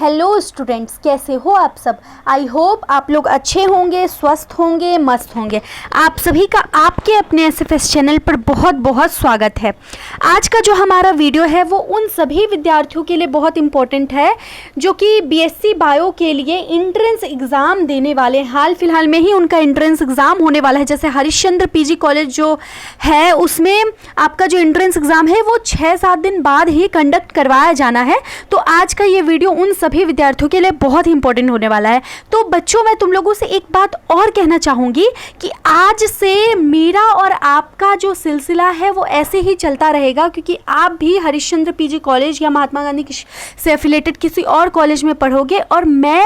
Hello students, कैसे हो आप सब। आई होप आप लोग अच्छे होंगे, स्वस्थ होंगे, मस्त होंगे। आप सभी का आपके अपने एसएफएस चैनल पर बहुत बहुत स्वागत है। आज का जो हमारा वीडियो है वो उन सभी विद्यार्थियों के लिए बहुत इम्पोर्टेंट है जो कि बीएससी बायो के लिए इंट्रेंस एग्ज़ाम देने वाले हैं। हाल फिलहाल में ही उनका इंट्रेंस एग्ज़ाम होने वाला है। जैसे हरिश्चंद्र पीजी कॉलेज जो है उसमें आपका जो इंट्रेंस एग्ज़ाम है वो 6-7 दिन बाद ही कंडक्ट करवाया जाना है। तो आज का ये वीडियो उन सभी विद्यार्थियों के लिए बहुत ही इंपॉर्टेंट होने वाला है। तो बच्चों, मैं तुम लोगों से एक बात और कहना चाहूँगी कि आज से मेरा और आपका जो सिलसिला है वो ऐसे ही चलता रहेगा, क्योंकि आप भी हरिश्चंद्र पीजी कॉलेज या महात्मा गांधी से एफिलेटेड किसी और कॉलेज में पढ़ोगे और मैं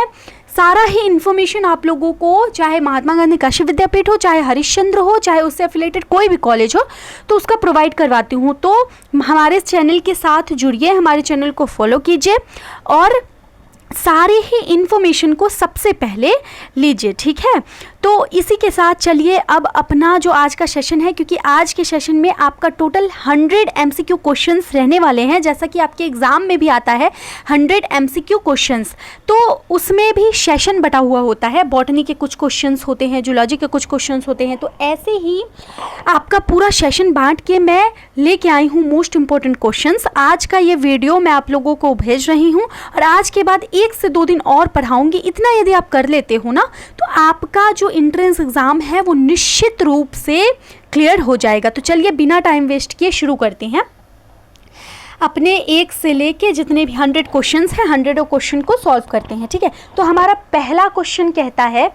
सारा ही इन्फॉर्मेशन आप लोगों को, चाहे महात्मा गांधी काशी विद्यापीठ हो, चाहे हरिश्चंद्र हो, चाहे उससे एफिलेटेड कोई भी कॉलेज हो, तो उसका प्रोवाइड करवाती हूँ। तो हमारे चैनल के साथ जुड़िए, हमारे चैनल को फॉलो कीजिए और सारी ही इन्फॉर्मेशन को सबसे पहले लीजिए, ठीक है। तो इसी के साथ चलिए अब अपना जो आज का सेशन है, क्योंकि आज के सेशन में आपका टोटल 100 MCQ क्वेश्चंस रहने वाले हैं। जैसा कि आपके एग्ज़ाम में भी आता है 100 MCQ क्वेश्चंस, तो उसमें भी सेशन बटा हुआ होता है। बॉटनी के कुछ क्वेश्चंस होते हैं, जूलॉजी के कुछ क्वेश्चंस होते हैं। तो ऐसे ही आपका पूरा सेशन बांट के मैं लेके आई हूँ मोस्ट इम्पॉर्टेंट क्वेश्चंस। आज का ये वीडियो मैं आप लोगों को भेज रही हूँ और आज के बाद 1 से 2 दिन और पढ़ाऊँगी। इतना यदि आप कर लेते हो ना, तो आपका जो इंट्रेंस एग्ज़ाम है वो निश्चित रूप से क्लियर हो जाएगा। तो चलिए बिना टाइम वेस्ट किए शुरू करते हैं। अपने 1 से लेके जितने भी 100 क्वेश्चंस हैं, 100 क्वेश्चन को सॉल्व करते हैं, ठीक है। तो हमारा पहला क्वेश्चन कहता है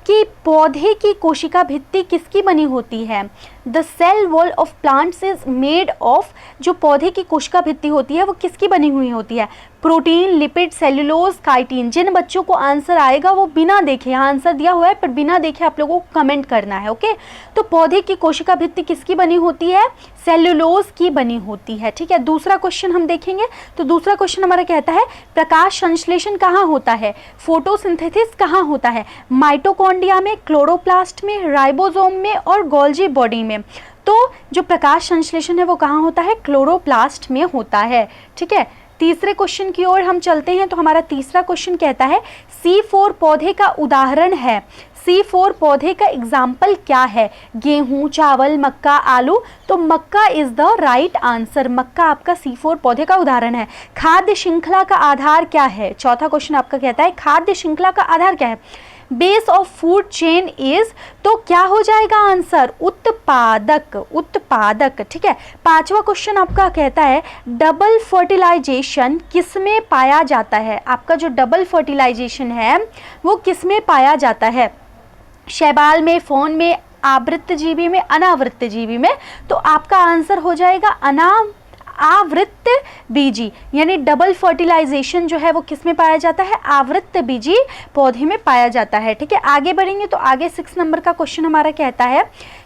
कि पौधे की कोशिका भित्ति किसकी बनी होती है। The cell wall of plants is made of, जो पौधे की कोशिका भित्ति होती है वो किसकी बनी हुई होती है। Protein, lipid, cellulose, chitin. जिन बच्चों को आंसर आएगा वो बिना देखे, यहाँ आंसर दिया हुआ है पर बिना देखे आप लोगों को कमेंट करना है, ओके। तो पौधे की कोशिका भित्ति किसकी बनी होती है, सेल्यूलोज की बनी होती है, ठीक है। दूसरा क्वेश्चन हम देखेंगे। तो दूसरा क्वेश्चन हमारा कहता है प्रकाश संश्लेषण कहाँ होता है, फोटोसिंथेसिस कहाँ होता है। माइटोकॉन्ड्रिया में, क्लोरोप्लास्ट में, राइबोसोम में और गोल्जी बॉडी में। तो जो प्रकाश संश्लेषण है वो कहाँ होता है, क्लोरोप्लास्ट में होता है, ठीक है। तीसरे क्वेश्चन की ओर हम चलते हैं। तो हमारा तीसरा क्वेश्चन कहता है C4 पौधे का उदाहरण है। C4 पौधे का एग्जाम्पल क्या है, गेहूं, चावल, मक्का, आलू। तो मक्का इज द राइट आंसर। मक्का आपका C4 पौधे का उदाहरण है। खाद्य श्रृंखला का आधार क्या है। चौथा क्वेश्चन आपका कहता है खाद्य श्रृंखला का आधार क्या है। Base of food chain is, तो क्या हो जाएगा आंसर, उत्पादक, उत्पादक, ठीक है। पांचवा क्वेश्चन आपका कहता है डबल फर्टिलाइजेशन किसमें पाया जाता है। आपका जो डबल फर्टिलाइजेशन है वो किसमें पाया जाता है, शैवाल में, फौन में, आवृत्तजीवी में, अनावृत्तजीवी में। तो आपका आंसर हो जाएगा आवृत्त बीजी, यानी डबल फर्टिलाइजेशन जो है वो किस में पाया जाता है, आवृत्त बीजी पौधे में पाया जाता है, ठीक है। आगे बढ़ेंगे तो आगे 6 नंबर का क्वेश्चन हमारा कहता है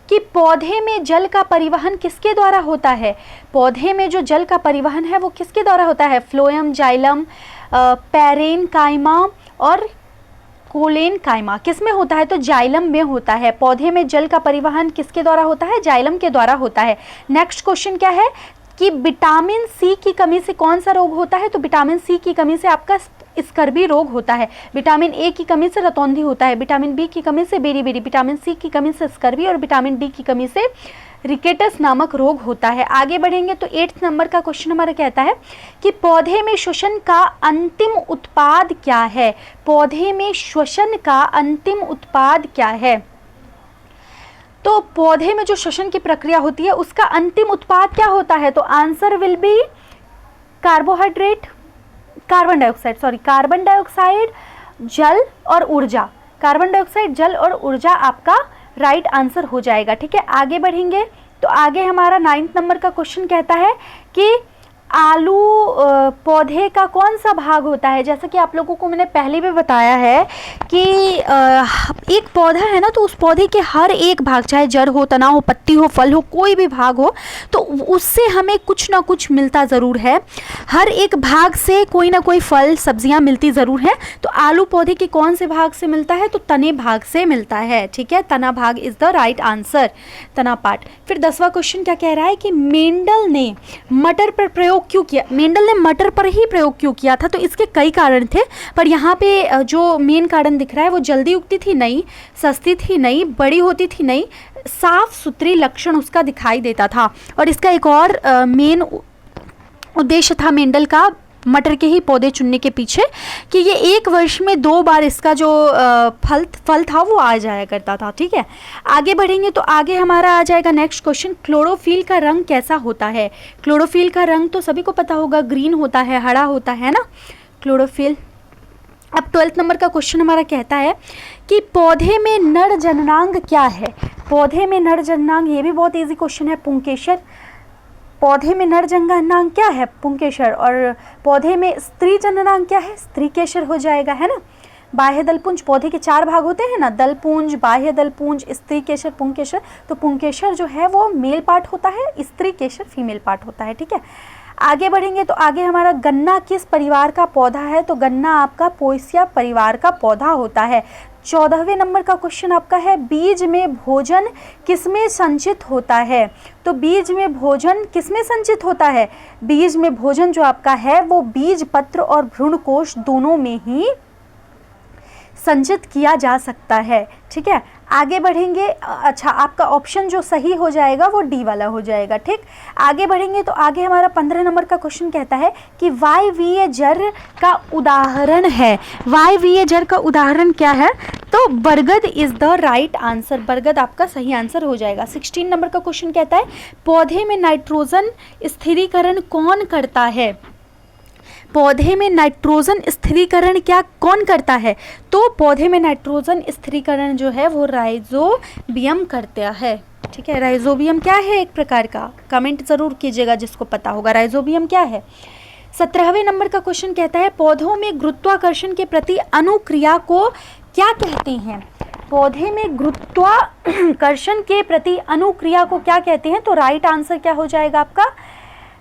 कि पौधे में जल का परिवहन किसके द्वारा होता है। पौधे में जो जल का परिवहन है वो किसके द्वारा होता है, फ्लोएम, जाइलम, पैरेनकाइमा और कोलेन काइमा। किस में होता है, तो जाइलम में होता है। पौधे में जल का परिवहन किसके द्वारा होता है, जाइलम के द्वारा होता है। नेक्स्ट क्वेश्चन क्या है कि विटामिन सी की कमी से कौन सा रोग होता है। तो विटामिन सी की कमी से आपका स्कर्वी रोग होता है। विटामिन ए की कमी से रतौंधी होता है। विटामिन बी की कमी से बेरी-बेरी। विटामिन सी की कमी से स्कर्वी और विटामिन डी की कमी से रिकेटस नामक रोग होता है। आगे बढ़ेंगे तो 8 नंबर का क्वेश्चन हमारा कहता है कि पौधे में श्वसन का अंतिम उत्पाद क्या है। पौधे में श्वसन का अंतिम उत्पाद क्या है। तो पौधे में जो श्वसन की प्रक्रिया होती है उसका अंतिम उत्पाद क्या होता है। तो answer will be carbohydrate, carbon dioxide, जल और ऊर्जा। कार्बन डाइऑक्साइड, जल और ऊर्जा आपका राइट आंसर हो जाएगा, ठीक है। आगे बढ़ेंगे तो आगे हमारा 9 नंबर का क्वेश्चन कहता है कि आलू पौधे का कौन सा भाग होता है। जैसा कि आप लोगों को मैंने पहले भी बताया है कि एक पौधा है ना, तो उस पौधे के हर एक भाग, चाहे जड़ हो, तना हो, पत्ती हो, फल हो, कोई भी भाग हो, तो उससे हमें कुछ ना कुछ मिलता ज़रूर है। हर एक भाग से कोई ना कोई फल, सब्जियां मिलती ज़रूर है। तो आलू पौधे के कौन से भाग से मिलता है, तो तने भाग से मिलता है, ठीक है। तना भाग इज़ द राइट आंसर, तना पार्ट। फिर 10वां क्वेश्चन क्या कह रहा है कि मेंडल ने मटर पर प्रयोग प्रयोग क्यों किया, मेंडल ने मटर पर ही प्रयोग क्यों किया था, तो इसके कई कारण थे, पर यहाँ पे जो मेन कारण दिख रहा है वो जल्दी उगती थी नहीं, सस्ती थी नहीं, बड़ी होती थी नहीं, साफ सुथरी लक्षण उसका दिखाई देता था। और इसका एक और मेन उद्देश्य था मेंडल का मटर के ही पौधे चुनने के पीछे कि ये एक वर्ष में 2 बार इसका जो फल था वो आ जाया करता था। ठीक है, आगे बढ़ेंगे तो आगे हमारा आ जाएगा नेक्स्ट क्वेश्चन, क्लोरोफिल का रंग कैसा होता है। क्लोरोफिल का रंग तो सभी को पता होगा, ग्रीन होता है, हरा होता है ना क्लोरोफिल। अब 12th नंबर का क्वेश्चन हमारा कहता है कि पौधे में नर जननांग क्या है। पौधे में नर जननांग, ये भी बहुत ईजी क्वेश्चन है, पुंकेसर। पौधे में नर जननांग क्या है, पुंकेसर। और पौधे में स्त्री जननांग क्या है, स्त्रीकेसर हो जाएगा, है ना। बाह्य दलपुंज, पौधे के 4 भाग होते हैं ना, दलपुंज, बाह्य दलपुंज, स्त्रीकेसर, पुंकेसर। तो पुंकेसर जो है वो मेल पार्ट होता है, स्त्रीकेसर फीमेल पार्ट होता है। ठीक है, आगे बढ़ेंगे तो आगे हमारा गन्ना किस परिवार का पौधा है, तो गन्ना आपका पोएसिया परिवार का पौधा होता है। 14वें नंबर का क्वेश्चन आपका है, बीज में भोजन किसमें संचित होता है। तो बीज में भोजन किसमें संचित होता है, बीज में भोजन जो आपका है वो बीज पत्र और भ्रूणकोश दोनों में ही संचित किया जा सकता है। ठीक है, आगे बढ़ेंगे। अच्छा, आपका ऑप्शन जो सही हो जाएगा वो डी वाला हो जाएगा। ठीक, आगे बढ़ेंगे तो आगे हमारा 15 नंबर का क्वेश्चन कहता है कि वायवीय जड़ का उदाहरण है। वायवीय जड़ का उदाहरण क्या है, तो बरगद इज द राइट आंसर, बरगद आपका सही आंसर हो जाएगा। 16 नंबर का क्वेश्चन कहता है पौधे में नाइट्रोजन स्थिरीकरण कौन करता है। पौधे में नाइट्रोजन स्थिरीकरण क्या कौन करता है, तो पौधे में नाइट्रोजन स्थिरीकरण जो है वो राइजोबियम करता है। ठीक है, राइजोबियम क्या है एक प्रकार का, कमेंट ज़रूर कीजिएगा जिसको पता होगा राइजोबियम क्या है। 17वें नंबर का क्वेश्चन कहता है पौधों में गुरुत्वाकर्षण के प्रति अनुक्रिया को क्या कहते हैं। पौधे में गुरुत्वाकर्षण के प्रति अनुक्रिया को क्या कहते हैं, तो राइट आंसर क्या हो जाएगा आपका,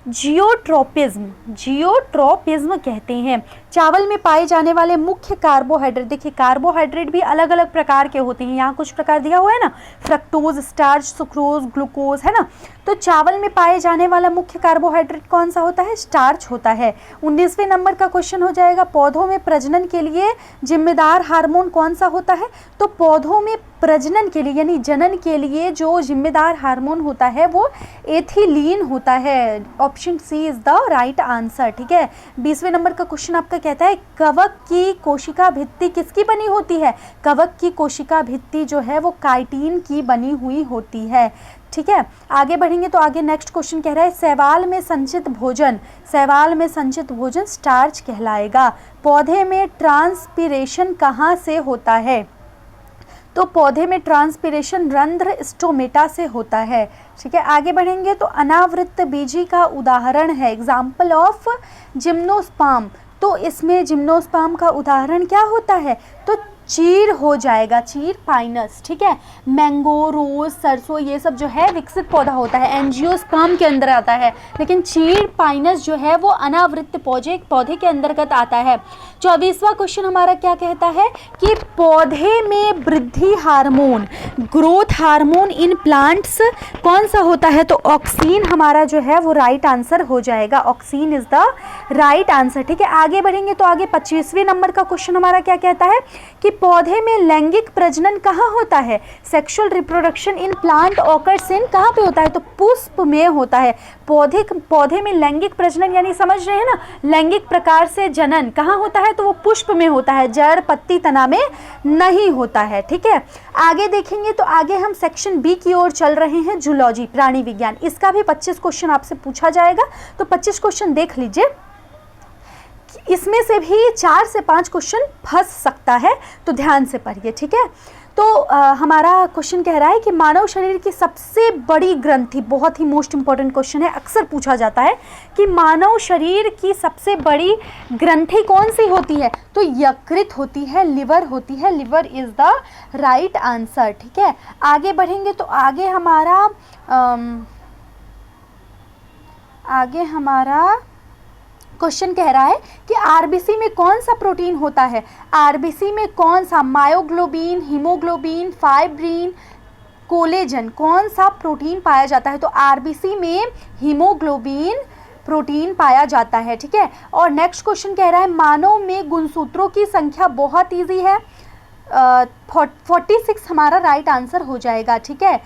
जियोट्रोपिज्म, जियोट्रोपिज्म कहते हैं। चावल में पाए जाने वाले मुख्य कार्बोहाइड्रेट, देखिए कार्बोहाइड्रेट भी अलग अलग प्रकार के होते हैं, यहाँ कुछ प्रकार दिया हुआ है ना, फ्रक्टोज, स्टार्च, सुक्रोज, ग्लूकोज, है ना। तो चावल में पाए जाने वाला मुख्य कार्बोहाइड्रेट कौन सा होता है, स्टार्च होता है। 19वें नंबर का क्वेश्चन हो जाएगा पौधों में प्रजनन के लिए जिम्मेदार हार्मोन कौन सा होता है, तो पौधों में प्रजनन के लिए यानी जनन के लिए जो जिम्मेदार हार्मोन होता है वो एथिलीन होता है। Option C is the right answer. ठीक है, 20वें नंबर का क्वेश्चन आपका कहता है कवक की कोशिका भित्ति किसकी बनी होती है। कवक की कोशिका भित्ति जो है वो काइटिन की बनी हुई होती है। ठीक है, आगे बढ़ेंगे तो आगे नेक्स्ट क्वेश्चन कह रहा है शैवाल में संचित भोजन, शैवाल में संचित भोजन स्टार्च कहलाएगा। पौधे में ट्रांसपीरेशन कहाँ से होता है, तो पौधे में ट्रांसपीरेशन रंध्र स्टोमेटा से होता है। ठीक है, आगे बढ़ेंगे तो अनावृत बीजी का उदाहरण है, एग्जाम्पल ऑफ जिम्नोस्पर्म, तो इसमें जिम्नोस्पर्म का उदाहरण क्या होता है, तो चीर हो जाएगा, चीर पाइनस। ठीक है, मैंगो, रोज, सरसों ये सब जो है विकसित पौधा होता है, एंजियोस्पर्म के अंदर आता है, लेकिन चीर पाइनस जो है वो अनावृत पौधे के अंतर्गत आता है। 24वां क्वेश्चन हमारा क्या कहता है कि पौधे में वृद्धि hormone, growth hormone in plants कौन सा होता है, तो ऑक्सीन हमारा जो है वो राइट आंसर हो जाएगा, oxygen is the right answer. ठीक है, आगे बढ़ेंगे तो आगे 25वें नंबर का क्वेश्चन हमारा क्या कहता है कि पौधे में लैंगिक प्रजनन कहाँ होता है, sexual reproduction in plant occurs in कहाँ पे होता है, तो पुष्प में होता है। पौधे में लैंगिक प्रजनन यानी समझ रहे हैं ना, लैंगिक प्रकार से जनन कहाँ होता है, तो वो पुष्प में होता है, जड़, पत्ती, तना में नहीं होता है। ठीक है, आगे देखेंगे तो आगे हम सेक्शन बी की ओर चल रहे हैं, जूलॉजी, प्राणी विज्ञान। इसका भी 25 क्वेश्चन आपसे पूछा जाएगा, तो 25 क्वेश्चन देख लीजिए, इसमें से भी 4 से 5 क्वेश्चन फंस सकता है, तो ध्यान से पढ़िए। ठीक है, तो हमारा क्वेश्चन कह रहा है कि मानव शरीर की सबसे बड़ी ग्रंथि, बहुत ही मोस्ट इंपॉर्टेंट क्वेश्चन है, अक्सर पूछा जाता है कि मानव शरीर की सबसे बड़ी ग्रंथि कौन सी होती है, तो यकृत होती है, लिवर होती है, liver is the right answer. ठीक है, आगे बढ़ेंगे तो आगे हमारा क्वेश्चन कह रहा है कि आरबीसी में कौन सा प्रोटीन होता है, आरबीसी में कौन सा, मायोग्लोबिन, हीमोग्लोबिन, फाइब्रिन, कोलेजन, कौन सा प्रोटीन पाया जाता है, तो आरबीसी में हीमोग्लोबिन, प्रोटीन पाया जाता है, ठीक है। और नेक्स्ट क्वेश्चन कह रहा है मानव में गुणसूत्रों की संख्या, बहुत ईजी है, 46 हमारा राइट आंसर हो जाएगा, ठीक है।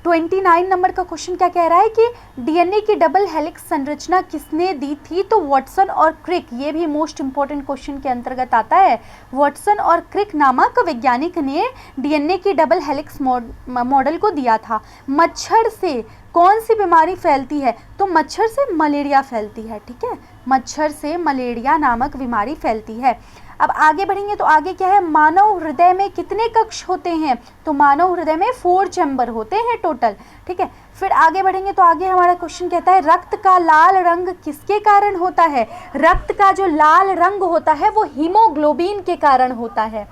29 नंबर का क्वेश्चन क्या कह रहा है कि डीएनए की डबल हेलिक्स संरचना किसने दी थी, तो वाटसन और क्रिक, ये भी मोस्ट इंपॉर्टेंट क्वेश्चन के अंतर्गत आता है। वाटसन और क्रिक नामक वैज्ञानिक ने डीएनए की डबल हेलिक्स मॉडल को दिया था। मच्छर से कौन सी बीमारी फैलती है, तो मच्छर से मलेरिया फैलती है, ठीक है। मच्छर से मलेरिया नामक बीमारी फैलती है। अब आगे बढ़ेंगे तो आगे क्या है, मानव हृदय में कितने कक्ष होते हैं, तो मानव हृदय में 4 चैम्बर होते हैं टोटल, ठीक है। फिर आगे बढ़ेंगे तो आगे हमारा क्वेश्चन कहता है रक्त का लाल रंग किसके कारण होता है, रक्त का जो लाल रंग होता है वो हीमोग्लोबिन के कारण होता है,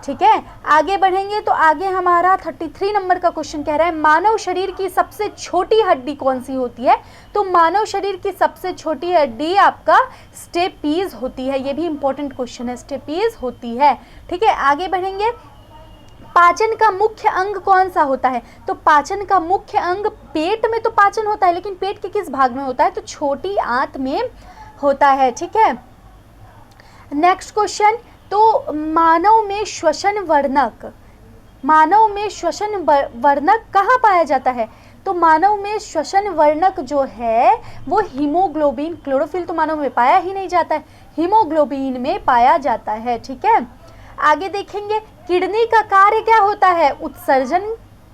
ठीक है। आगे बढ़ेंगे तो आगे हमारा 33 नंबर का क्वेश्चन कह रहा है मानव शरीर की सबसे छोटी हड्डी कौन सी होती है, तो मानव शरीर की सबसे छोटी हड्डी आपका स्टेपीज होती है, ये भी इंपॉर्टेंट क्वेश्चन है, स्टेपीज होती है, ठीक है। आगे बढ़ेंगे, पाचन का मुख्य अंग कौन सा होता है, तो पाचन का मुख्य अंग, पेट में तो पाचन होता है लेकिन पेट के किस भाग में होता है, तो छोटी आंत में होता है, ठीक है। नेक्स्ट क्वेश्चन, तो मानव में श्वसन वर्णक, मानव में श्वसन वर्णक कहाँ पाया जाता है, तो मानव में श्वसन वर्णक जो है वो हीमोग्लोबिन, क्लोरोफिल तो मानव में पाया ही नहीं जाता है, हीमोग्लोबिन में पाया जाता है, ठीक है। आगे देखेंगे किडनी का कार्य क्या होता है, उत्सर्जन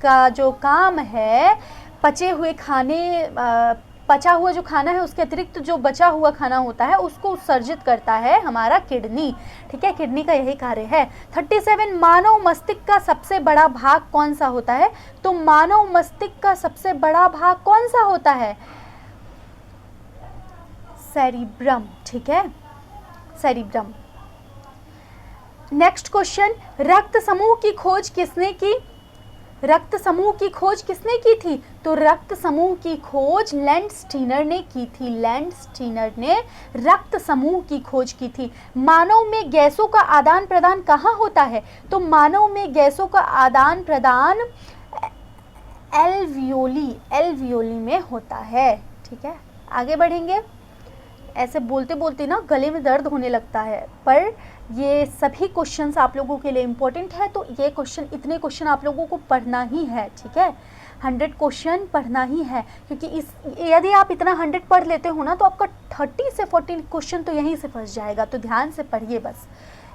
का जो काम है, पचे हुए खाने, पचा हुआ जो खाना है उसके अतिरिक्त जो बचा हुआ खाना होता है उसको उत्सर्जित करता है हमारा किडनी, ठीक है, किडनी का यही कार्य है। 37 मानव मस्तिष्क का सबसे बड़ा भाग कौन सा होता है, तो मानव मस्तिष्क का सबसे बड़ा भाग कौन सा होता है, सेरिब्रम, ठीक है, सेरिब्रम। नेक्स्ट क्वेश्चन, रक्त समूह की खोज किसने की, रक्त समूह की खोज किसने की थी, तो रक्त समूह की खोज लैंडस्टीनर ने की थी, लैंडस्टीनर ने रक्त समूह की खोज की थी। मानव में गैसों का आदान प्रदान कहाँ होता है, तो मानव में गैसों का आदान प्रदान एल्वियोली, एल्वियोली में होता है, ठीक है। आगे बढ़ेंगे, ऐसे बोलते बोलते ना गले में दर्द होने लगता है, पर ये सभी क्वेश्चंस आप लोगों के लिए इम्पोर्टेंट है, तो ये क्वेश्चन, इतने क्वेश्चन आप लोगों को पढ़ना ही है, ठीक है, 100 क्वेश्चन पढ़ना ही है, क्योंकि इस यदि आप इतना 100 पढ़ लेते हो ना तो आपका 30 से 40 क्वेश्चन तो यहीं से फंस जाएगा, तो ध्यान से पढ़िए बस,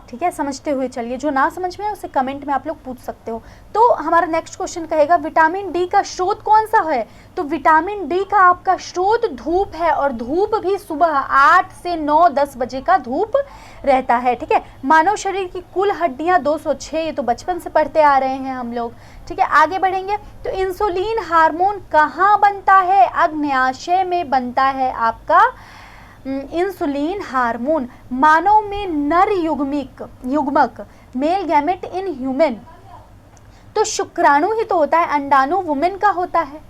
ठीक है, समझते हुए चलिए, जो ना समझ में है उसे कमेंट में आप लोग पूछ सकते हो। तो हमारा नेक्स्ट क्वेश्चन कहेगा विटामिन डी का स्रोत कौन सा है, तो विटामिन डी का आपका स्रोत धूप है, और धूप भी सुबह 8 से 9-10 बजे का धूप रहता है, ठीक है। मानव शरीर की कुल हड्डियां 206, ये तो बचपन से पढ़ते आ रहे हैं हम लोग, ठीक है। आगे बढ़ेंगे तो इंसुलिन हार्मोन कहाँ बनता है, अग्न्याशय में बनता है आपका इंसुलिन हार्मोन। मानव में नर युग्मक मेल गैमेट इन ह्यूमन, तो शुक्राणु ही तो होता है, अंडाणु वुमेन का होता है,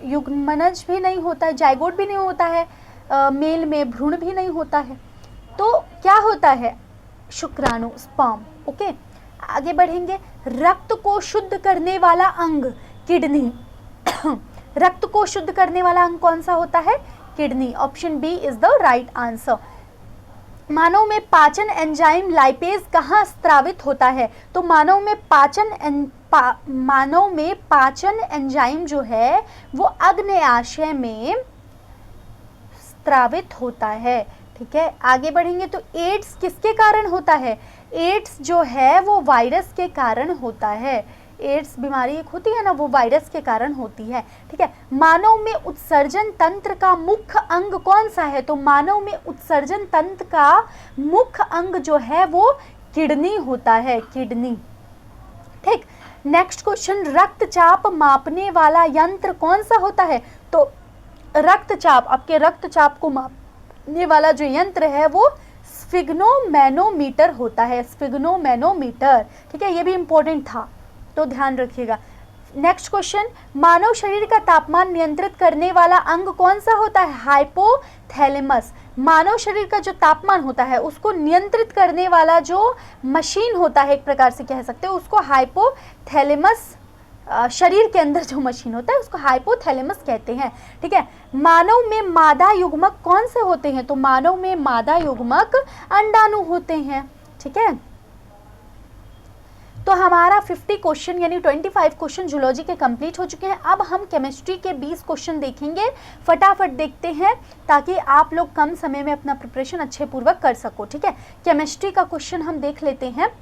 युग्मनज भी नहीं होता है, जाइगोट भी नहीं होता है, मेल में भ्रूण भी नहीं होता है, तो क्या होता है, शुक्राणु, स्पर्म, ओके। आगे बढ़ेंगे, रक्त को शुद्ध करने वाला अंग किडनी रक्त को शुद्ध करने वाला अंग कौन सा होता है, kidney, option B is the right answer. मानव में पाचन एंजाइम लाइपेज कहाँ स्त्रावित होता है, तो मानव में पाचन एंजाइम जो है वो अग्न्याशय में स्त्रावित होता है, ठीक है। आगे बढ़ेंगे तो एड्स किसके कारण होता है, एड्स जो है वो वायरस के कारण होता है, एड्स बीमारी एक होती है ना, वो वायरस के कारण होती है, ठीक है। मानव में उत्सर्जन तंत्र का मुख्य अंग कौन सा है, तो मानव में उत्सर्जन तंत्र का मुख्य अंग जो है वो किडनी होता है, किडनी, ठीक। नेक्स्ट क्वेश्चन, रक्तचाप मापने वाला यंत्र कौन सा होता है, तो रक्तचाप, आपके रक्तचाप को मापने वाला जो यंत्र है वो स्फिग्नोमैनोमीटर होता है, स्फिग्नोमैनोमीटर, ठीक है, ये भी इंपॉर्टेंट था तो ध्यान रखिएगा। नेक्स्ट क्वेश्चन, मानव शरीर का तापमान नियंत्रित करने वाला अंग कौन सा होता है, हाइपोथैलेमस। मानव शरीर का जो तापमान होता है उसको नियंत्रित करने वाला जो मशीन होता है, एक प्रकार से कह सकते हो उसको हाइपोथैलेमस शरीर के अंदर जो मशीन होता है उसको हाइपोथैलेमस कहते हैं, ठीक है। मानव में मादा युग्मक कौन से होते हैं? तो मानव में मादा युग्मक अंडाणु होते हैं, ठीक है। तो हमारा 50 क्वेश्चन यानी 25 क्वेश्चन जूलॉजी के कंप्लीट हो चुके हैं। अब हम केमिस्ट्री के 20 क्वेश्चन देखेंगे, फटाफट देखते हैं ताकि आप लोग कम समय में अपना प्रिपरेशन अच्छे पूर्वक कर सको, ठीक है। केमिस्ट्री का क्वेश्चन हम देख लेते हैं।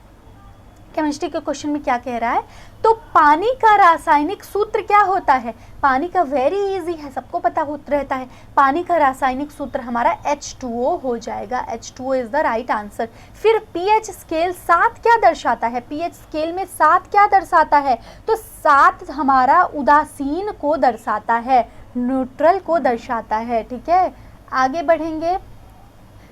केमिस्ट्री के क्वेश्चन में क्या कह रहा है? तो पानी का रासायनिक सूत्र क्या होता है? पानी का वेरी इजी है, सबको पता रहता है। पानी का रासायनिक सूत्र हमारा H2O हो जाएगा। H2O is the right answer. फिर पीएच स्केल 7 क्या दर्शाता है? पीएच स्केल में 7 क्या दर्शाता है? तो 7 हमारा उदासीन को दर्शाता है, न्यूट्रल को दर्शाता है, ठीक है। आगे बढ़ेंगे।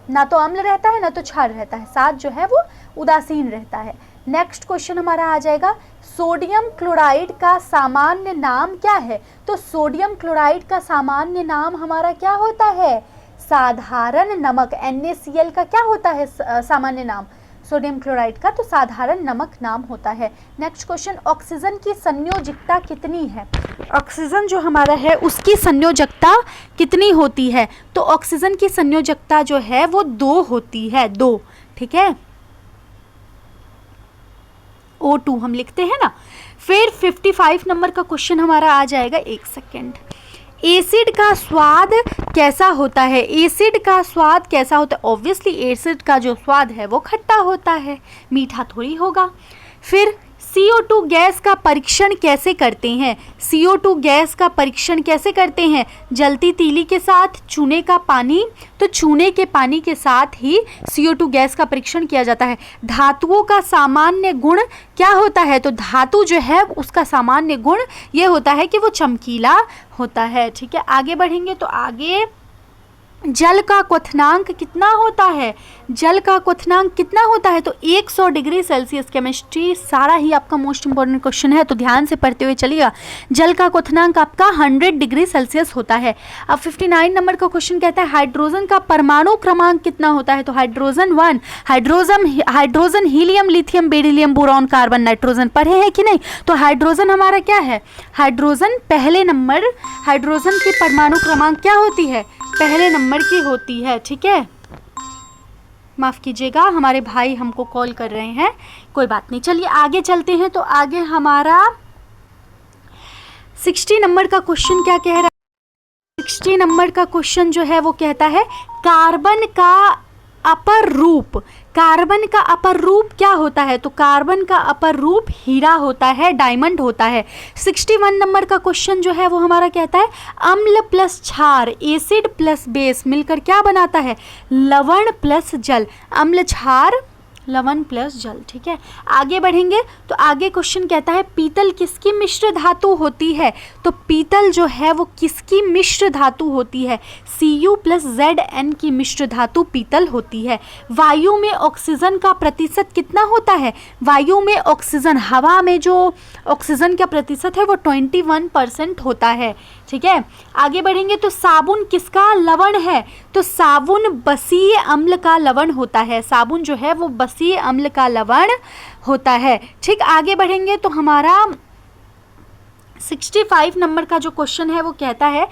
ना तो अम्ल रहता है ना तो क्षार रहता है, 7 जो है वो उदासीन रहता है। नेक्स्ट क्वेश्चन हमारा आ जाएगा, सोडियम क्लोराइड का सामान्य नाम क्या है? तो सोडियम क्लोराइड का सामान्य नाम हमारा क्या होता है? साधारण नमक। NaCl का क्या होता है सामान्य नाम? सोडियम क्लोराइड का तो साधारण नमक नाम होता है। नेक्स्ट क्वेश्चन, ऑक्सीजन की संयोजकता कितनी है? ऑक्सीजन जो हमारा है उसकी संयोजकता कितनी होती है? तो ऑक्सीजन की संयोजकता जो है वो 2 होती है, 2, ठीक है। O2 हम लिखते हैं ना। फिर 55 नंबर का क्वेश्चन हमारा आ जाएगा, एक सेकेंड। एसिड का स्वाद कैसा होता है? एसिड का स्वाद कैसा होता है? ऑब्वियसली एसिड का जो स्वाद है वो खट्टा होता है, मीठा थोड़ी होगा। फिर CO2 गैस का परीक्षण कैसे करते हैं? CO2 गैस का परीक्षण कैसे करते हैं? जलती तीली के साथ, चूने का पानी, तो चूने के पानी के साथ ही CO2 गैस का परीक्षण किया जाता है। धातुओं का सामान्य गुण क्या होता है? तो धातु जो है उसका सामान्य गुण ये होता है कि वो चमकीला होता है, ठीक है। आगे बढ़ेंगे तो आगे, जल का क्वथनांक कितना होता है? जल का क्वथनांक कितना होता है? तो 100 डिग्री सेल्सियस। केमिस्ट्री सारा ही आपका मोस्ट इंपॉर्टेंट क्वेश्चन है तो ध्यान से पढ़ते हुए चलिएगा। जल का क्वथनांक आपका 100 डिग्री सेल्सियस होता है। अब 59 नंबर का क्वेश्चन कहता है, हाइड्रोजन का परमाणु क्रमांक कितना होता है? तो hydrogen 1। Hydrogen helium, lithium, beryllium, boron, carbon, nitrogen पढ़े हैं कि नहीं? तो हाइड्रोजन हमारा क्या है? हाइड्रोजन पहले नंबर, हाइड्रोजन की परमाणु क्रमांक क्या होती है? पहले नंबर की होती है, ठीक है। माफ़ कीजिएगा, हमारे भाई हमको कॉल कर रहे हैं, कोई बात नहीं। चलिए आगे चलते हैं। तो आगे हमारा 60 नंबर का क्वेश्चन क्या कह रहा है? 60 नंबर का क्वेश्चन जो है वो कहता है, कार्बन का अपर रूप। कार्बन का अपर रूप क्या होता है? तो कार्बन का अपर रूप हीरा होता है, डायमंड होता है। 61 नंबर का क्वेश्चन जो है वो हमारा कहता है, अम्ल प्लस क्षार, एसिड प्लस बेस मिलकर क्या बनाता है? लवण प्लस जल। अम्ल, क्षार, लवण प्लस जल, ठीक है। आगे बढ़ेंगे तो आगे क्वेश्चन कहता है, पीतल किसकी मिश्र धातु होती है? तो पीतल जो है वो किसकी मिश्र धातु होती है? Cu प्लस Zn की मिश्र धातु पीतल होती है। वायु में ऑक्सीजन का प्रतिशत कितना होता है? वायु में ऑक्सीजन, हवा में जो ऑक्सीजन का प्रतिशत है वो 21% होता है, ठीक है। आगे बढ़ेंगे तो साबुन किसका लवण है? तो साबुन बसीय अम्ल का लवण होता है। साबुन जो है वो बसीय अम्ल का लवण होता है, ठीक। आगे बढ़ेंगे तो हमारा 65 नंबर का जो क्वेश्चन है वो कहता है,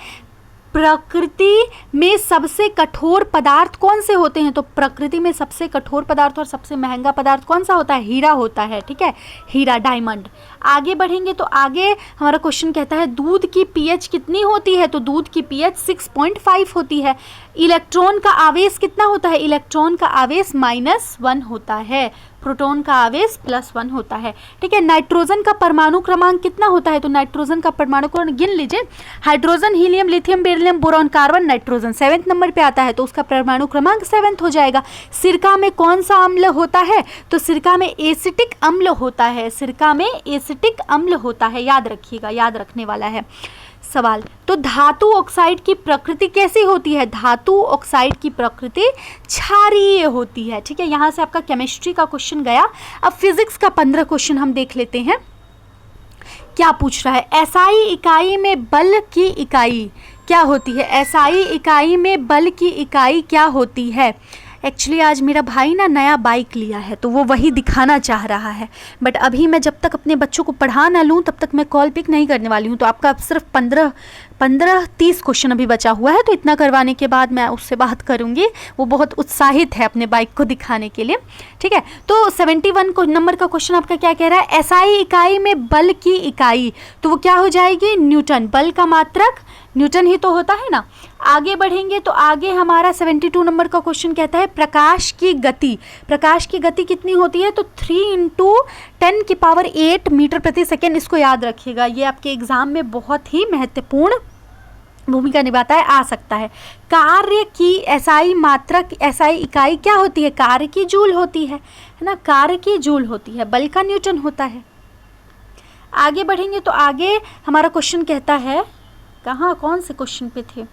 प्रकृति में सबसे कठोर पदार्थ कौन से होते हैं? तो प्रकृति में सबसे कठोर पदार्थ और सबसे महंगा पदार्थ कौन सा होता है? हीरा होता है, ठीक है, हीरा, डायमंड। आगे बढ़ेंगे तो आगे हमारा क्वेश्चन कहता है, दूध की पीएच कितनी होती है? तो दूध की पीएच 6.5 होती है। इलेक्ट्रॉन का आवेश कितना होता है? इलेक्ट्रॉन का आवेश -1 होता है, प्रोटॉन का आवेश +1 होता है, ठीक है। नाइट्रोजन का परमाणु क्रमांक कितना होता है? तो नाइट्रोजन का परमाणु क्रमांक गिन लीजिए, hydrogen, helium, lithium, beryllium, boron, carbon, nitrogen 7th number पे आता है तो उसका परमाणु क्रमांक 7th हो जाएगा। सिरका में कौन सा अम्ल होता है? तो सिरका में एसिटिक अम्ल होता है। सिरका में एसिटिक अम्ल होता है, याद रखिएगा, याद रखने वाला है सवाल। तो धातु ऑक्साइड की प्रकृति कैसी होती है? धातु ऑक्साइड की प्रकृति क्षारीय होती है, ठीक है। यहाँ से आपका केमिस्ट्री का क्वेश्चन गया। अब फिजिक्स का 15 क्वेश्चन हम देख लेते हैं, क्या पूछ रहा है। एसआई इकाई में बल की इकाई क्या होती है? एसआई इकाई में बल की इकाई क्या होती है? एक्चुअली आज मेरा भाई ना नया बाइक लिया है तो वो वही दिखाना चाह रहा है, बट अभी मैं जब तक अपने बच्चों को पढ़ा ना लूँ तब तक मैं कॉल पिक नहीं करने वाली हूँ। तो आपका सिर्फ 15-30 क्वेश्चन अभी बचा हुआ है, तो इतना करवाने के बाद मैं उससे बात करूँगी। वो बहुत उत्साहित है अपने बाइक को दिखाने के लिए, ठीक है। तो 71 नंबर का क्वेश्चन आपका क्या कह रहा है, एसआई इकाई में बल की इकाई, तो वो क्या हो जाएगी, न्यूटन। बल का मात्रक न्यूटन ही तो होता है ना। आगे बढ़ेंगे तो आगे हमारा 72 नंबर का क्वेश्चन कहता है प्रकाश की गति। प्रकाश की गति कितनी होती है, तो 3 × 10⁸ मीटर प्रति सेकेंड। इसको याद रखिएगा, ये आपके एग्जाम में बहुत ही महत्वपूर्ण भूमिका निभाता है, आ सकता है। कार्य की एसआई मात्रक, एसआई इकाई क्या होती है, कार्य की जूल होती है ना, कार्य की जूल होती है। बल का न्यूटन होता है। आगे बढ़ेंगे तो आगे हमारा क्वेश्चन कहता है, कहाँ कौन से क्वेश्चन पे थे,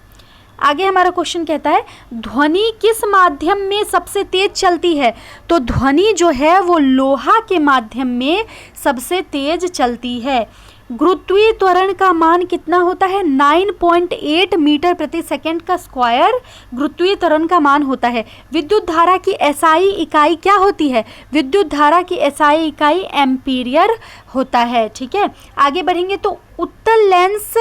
आगे हमारा क्वेश्चन कहता है ध्वनि किस माध्यम में सबसे तेज चलती है, तो ध्वनि जो है वो लोहा के माध्यम में सबसे तेज चलती है। गुरुत्वीय त्वरण का मान कितना होता है, 9.8 मीटर प्रति सेकंड का स्क्वायर गुरुत्वीय त्वरण का मान होता है। विद्युत धारा की एसआई इकाई क्या होती है, विद्युत धारा की एसआई इकाई एम्पीरियर होता है, ठीक है। आगे बढ़ेंगे तो उत्तल लेंस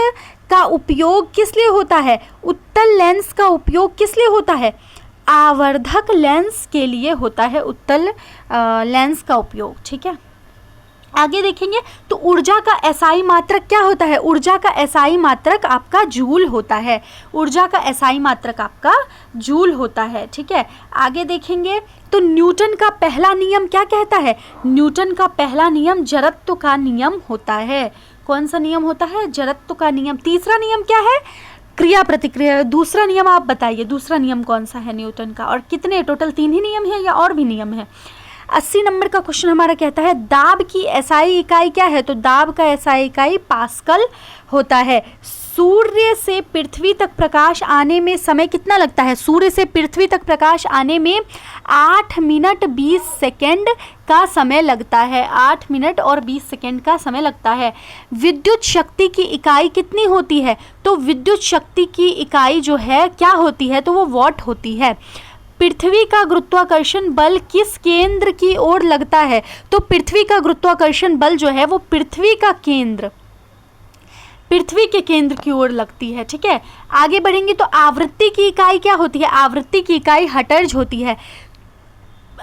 का उपयोग किस लिए होता है, उत्तल लेंस का उपयोग किस लिए होता है, आवर्धक लेंस के लिए होता है उत्तल लेंस का उपयोग, ठीक है। आगे देखेंगे तो ऊर्जा का एसआई मात्रक क्या होता है, ऊर्जा का एसआई मात्रक आपका जूल होता है, ऊर्जा का एसआई मात्रक आपका जूल होता है, ठीक है। आगे देखेंगे तो न्यूटन का पहला नियम क्या कहता है, न्यूटन का पहला नियम जड़त्व का नियम होता है। कौन सा नियम होता है, जड़त्व का नियम। तीसरा नियम क्या है, क्रिया प्रतिक्रिया। दूसरा नियम आप बताइए, दूसरा नियम कौन सा है न्यूटन का, और कितने, टोटल 3 ही नियम है या और भी नियम है। 80 नंबर का क्वेश्चन हमारा कहता है दाब की एसआई इकाई क्या है, तो दाब का एसआई इकाई पास्कल होता है। सूर्य से पृथ्वी तक प्रकाश आने में समय कितना लगता है, सूर्य से पृथ्वी तक प्रकाश आने में 8 मिनट 20 सेकेंड का समय लगता है, 8 मिनट और 20 सेकेंड का समय लगता है। विद्युत शक्ति की इकाई कितनी होती है, तो विद्युत शक्ति की इकाई जो है क्या होती है, तो वो वॉट होती है। पृथ्वी का गुरुत्वाकर्षण बल किस केंद्र की ओर लगता है, तो पृथ्वी का गुरुत्वाकर्षण बल जो है वो पृथ्वी का केंद्र, पृथ्वी के केंद्र की ओर लगती है, ठीक है। आगे बढ़ेंगे तो आवृत्ति की इकाई क्या होती है, आवृत्ति की इकाई हर्ट्ज होती है।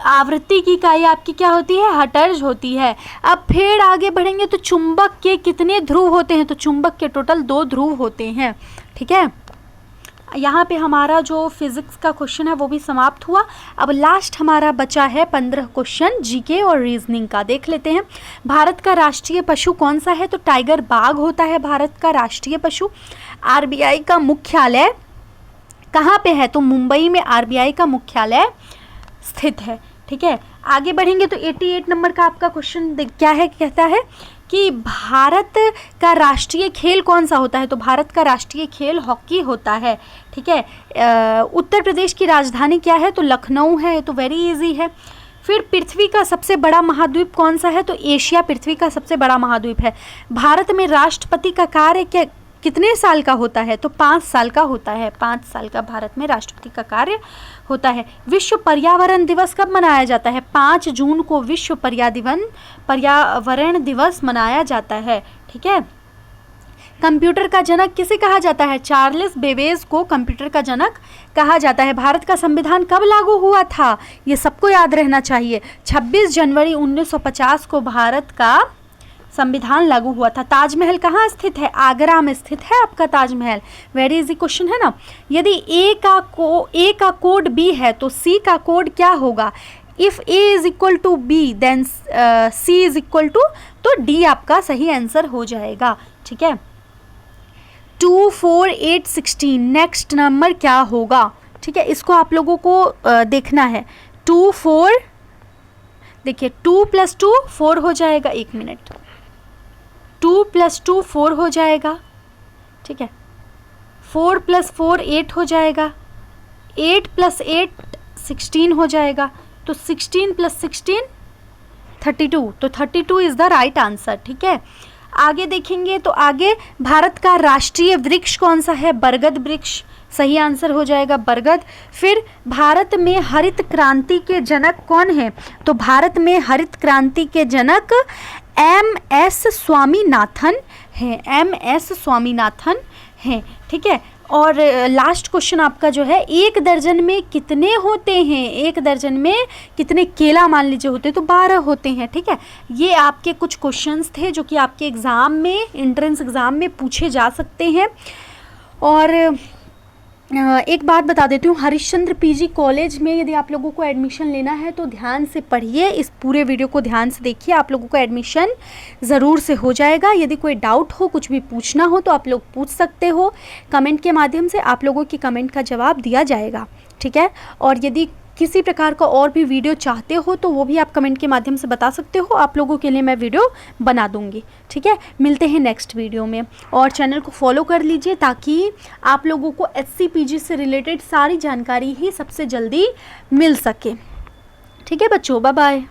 आवृत्ति की इकाई आपकी क्या होती है, हर्ट्ज होती है। अब फिर आगे बढ़ेंगे तो चुंबक के कितने ध्रुव होते हैं, तो चुंबक के टोटल 2 ध्रुव होते हैं, ठीक है। यहाँ पे हमारा जो फिजिक्स का क्वेश्चन है वो भी समाप्त हुआ। अब लास्ट हमारा बचा है 15 क्वेश्चन जीके और रीजनिंग का, देख लेते हैं। भारत का राष्ट्रीय पशु कौन सा है, तो टाइगर बाघ होता है भारत का राष्ट्रीय पशु। आरबीआई का मुख्यालय कहाँ पे है, तो मुंबई में आरबीआई का मुख्यालय स्थित है, ठीक है। आगे बढ़ेंगे तो 88 नंबर का आपका क्वेश्चन क्या है, कहता है कि भारत का राष्ट्रीय खेल कौन सा होता है, तो भारत का राष्ट्रीय खेल हॉकी होता है, ठीक है। उत्तर प्रदेश की राजधानी क्या है, तो लखनऊ है, तो वेरी इजी है। फिर पृथ्वी का सबसे बड़ा महाद्वीप कौन सा है, तो एशिया पृथ्वी का सबसे बड़ा महाद्वीप है। भारत में राष्ट्रपति का कार्य कितने साल का होता है, तो 5 साल का होता है, 5 साल का भारत में राष्ट्रपति का कार्य होता है। विश्व पर्यावरण दिवस कब मनाया जाता है, 5 जून को विश्व पर्यावरण दिवस मनाया जाता है, ठीक है। कंप्यूटर का जनक किसे कहा जाता है, चार्ल्स बेबेज को कंप्यूटर का जनक कहा जाता है। भारत का संविधान कब लागू हुआ था, ये सबको याद रहना चाहिए, 26 जनवरी 1950 को भारत का संविधान लागू हुआ था। ताजमहल कहाँ स्थित है, आगरा में स्थित है आपका ताजमहल, वेरी इजी क्वेश्चन है ना। यदि ए का कोड बी है तो सी का कोड क्या होगा, if A is equal to B then C is equal to, तो डी आपका सही आंसर हो जाएगा, ठीक है। 2, 4, 8, 16 नेक्स्ट नंबर क्या होगा, ठीक है। इसको आप लोगों को देखना है। 2, 4 देखिए 2 + 2 4 हो जाएगा, 1 मिनट, 2 + 2 4 हो जाएगा, ठीक है। 4 + 4 8 हो जाएगा, 8 + 8 16 हो जाएगा, तो 16 + 16 32, तो 32 इज़ द राइट आंसर, ठीक है। आगे देखेंगे तो आगे भारत का राष्ट्रीय वृक्ष कौन सा है, बरगद वृक्ष। सही आंसर हो जाएगा बरगद। फिर भारत में हरित क्रांति के जनक कौन है? तो भारत में हरित क्रांति के जनक MS स्वामीनाथन हैं, MS स्वामीनाथन हैं। ठीक है। और लास्ट क्वेश्चन आपका जो है, एक दर्जन में कितने होते हैं? एक दर्जन में कितने केला मान लीजिए होते हैं? तो 12 होते हैं। ठीक है। ये आपके कुछ क्वेश्चंस थे जो कि आपके एग्ज़ाम में, एंट्रेंस एग्ज़ाम में पूछे जा सकते हैं। और एक बात बता देती हूँ, हरिश्चंद्र PG कॉलेज में यदि आप लोगों को एडमिशन लेना है तो ध्यान से पढ़िए, इस पूरे वीडियो को ध्यान से देखिए, आप लोगों को एडमिशन ज़रूर से हो जाएगा। यदि कोई डाउट हो, कुछ भी पूछना हो तो आप लोग पूछ सकते हो, कमेंट के माध्यम से आप लोगों की कमेंट का जवाब दिया जाएगा। ठीक है। और यदि किसी प्रकार का और भी वीडियो चाहते हो तो वो भी आप कमेंट के माध्यम से बता सकते हो, आप लोगों के लिए मैं वीडियो बना दूंगी। ठीक है। मिलते हैं नेक्स्ट वीडियो में, और चैनल को फॉलो कर लीजिए ताकि आप लोगों को SCPG से रिलेटेड सारी जानकारी ही सबसे जल्दी मिल सके। ठीक है बच्चों, बाय बाय।